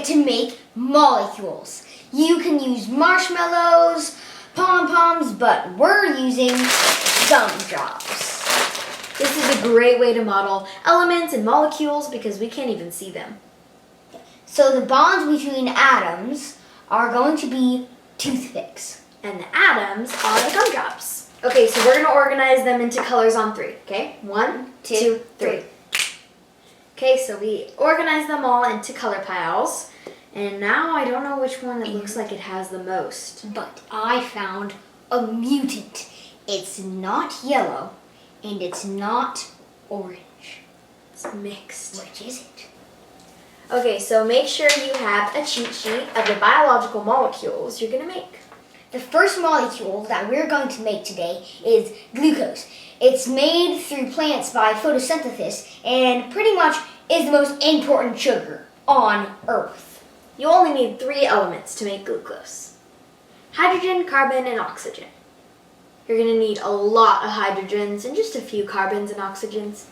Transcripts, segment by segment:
to make molecules. You can use marshmallows, pom-poms, but we're using gumdrops. This is a great way to model elements and molecules because we can't even see them. So the bonds between atoms are going to be toothpicks. And the atoms are the gumdrops. Okay, so we're going to organize them into colors on 3, okay? 1, 2, 3. Okay, so we organize them all into color piles. And now I don't know which one that looks like it has the most. But I found a mutant. It's not yellow and it's not orange. It's mixed. Which is it? Okay, so make sure you have a cheat sheet of the biological molecules you're going to make. The first molecule that we're going to make today is glucose. It's made through plants by photosynthesis and pretty much is the most important sugar on Earth. You only need 3 elements to make glucose: hydrogen, carbon, and oxygen. You're going to need a lot of hydrogens and just a few carbons and oxygens.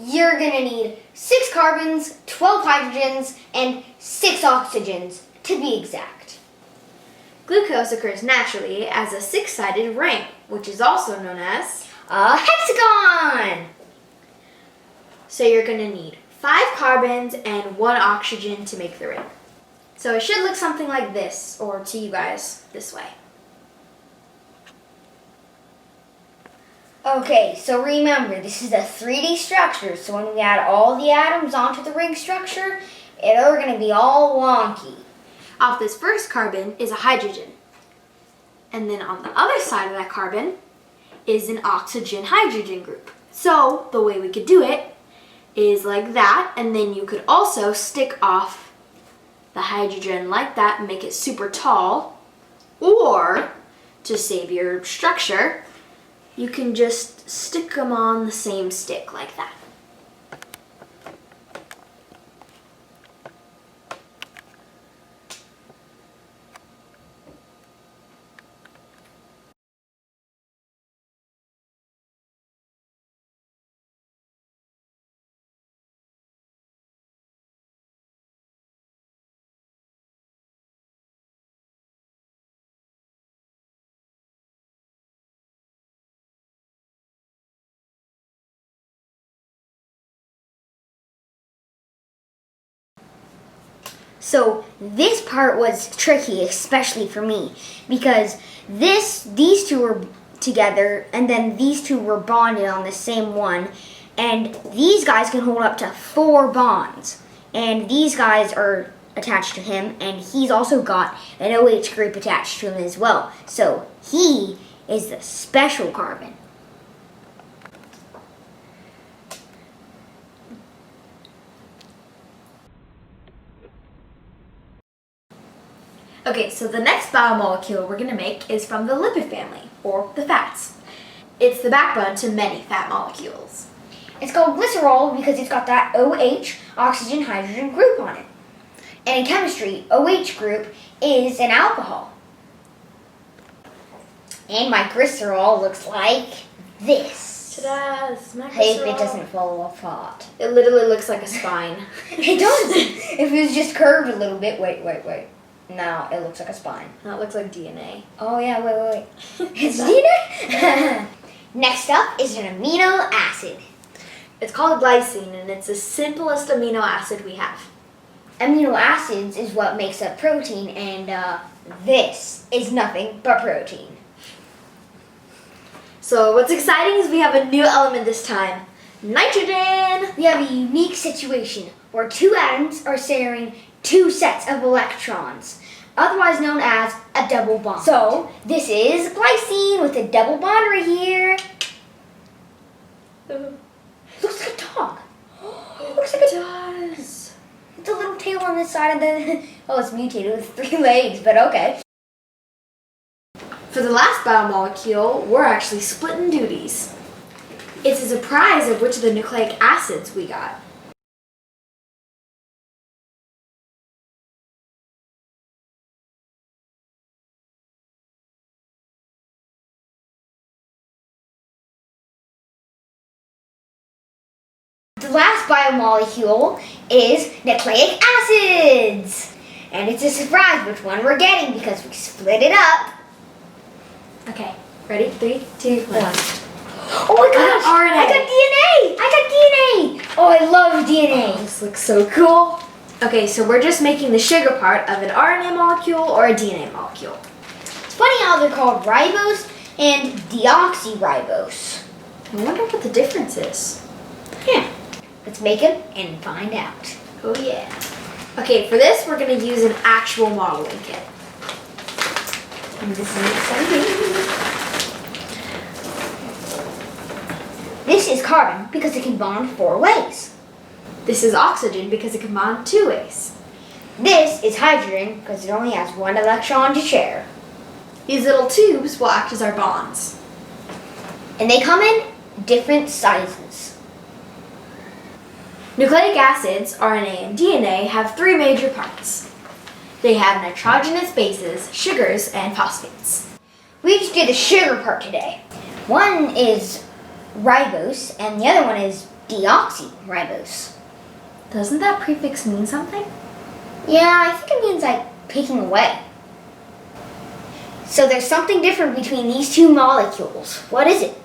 You're going to need 6 carbons, 12 hydrogens, and 6 oxygens to be exact. Glucose occurs naturally as a 6-sided ring, which is also known as a hexagon! So you're going to need 5 carbons and 1 oxygen to make the ring. So it should look something like this, or to you guys, this way. Okay, so remember, this is a 3D structure, so when we add all the atoms onto the ring structure, they're going to be all wonky. Off this first carbon is a hydrogen. And then on the other side of that carbon is an oxygen-hydrogen group. So the way we could do it is like that, and then you could also stick off the hydrogen like that and make it super tall. Or, to save your structure, you can just stick them on the same stick like that. So this part was tricky, especially for me, because these two were together, and then these two were bonded on the same one, and these guys can hold up to 4 bonds, and these guys are attached to him, and he's also got an OH group attached to him as well. So he is the special carbon. Okay, so the next biomolecule we're going to make is from the lipid family, or the fats. It's the backbone to many fat molecules. It's called glycerol because it's got that OH, oxygen-hydrogen group on it. And in chemistry, OH group is an alcohol. And my glycerol looks like this. Ta-da! This is my Hope it glycerol. doesn't fall apart. It literally looks like a spine. It does. If it was just curved a little bit. Wait. Now it looks like a spine. That looks like DNA. Oh yeah, wait. It's DNA? Next up is an amino acid. It's called glycine, and it's the simplest amino acid we have. Amino acids is what makes up protein, and this is nothing but protein. So what's exciting is we have a new element this time. Nitrogen! We have a unique situation where 2 atoms are sharing 2 sets of electrons, otherwise known as a double bond. So this is glycine with a double bond right here. Looks like a dog. Looks like It does. It's a little tail on this side of the... Oh, it's mutated with 3 legs, but okay. For the last biomolecule, we're actually splitting duties. It's a surprise of which of the nucleic acids we got. The last biomolecule is nucleic acids. And it's a surprise which one we're getting because we split it up. Okay, ready? 3, 2, 1. Oh my gosh! RNA. I got DNA! Oh, I love DNA. This looks so cool. Okay, so we're just making the sugar part of an RNA molecule or a DNA molecule. It's funny how they're called ribose and deoxyribose. I wonder what the difference is. Yeah. Let's make them and find out. Oh yeah. Okay, for this we're going to use an actual modeling kit. And this is exciting. This is carbon because it can bond 4 ways. This is oxygen because it can bond 2 ways. This is hydrogen because it only has 1 electron to share. These little tubes will act as our bonds. And they come in different sizes. Nucleic acids, RNA and DNA, have 3 major parts. They have nitrogenous bases, sugars, and phosphates. We just did the sugar part today. One is ribose and the other one is deoxyribose. Doesn't that prefix mean something? Yeah, I think it means like picking away. So there's something different between these 2 molecules. What is it?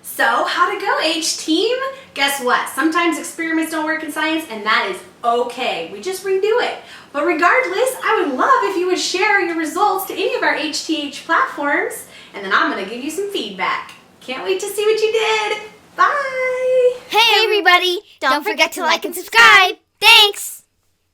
So, how'd it go, H-Team? Guess what? Sometimes experiments don't work in science, and that is okay. We just redo it. But regardless, I would love if you would share your results to any of our HTH platforms, and then I'm going to give you some feedback. Can't wait to see what you did. Bye! Hey everybody! Don't forget to like and subscribe! Thanks!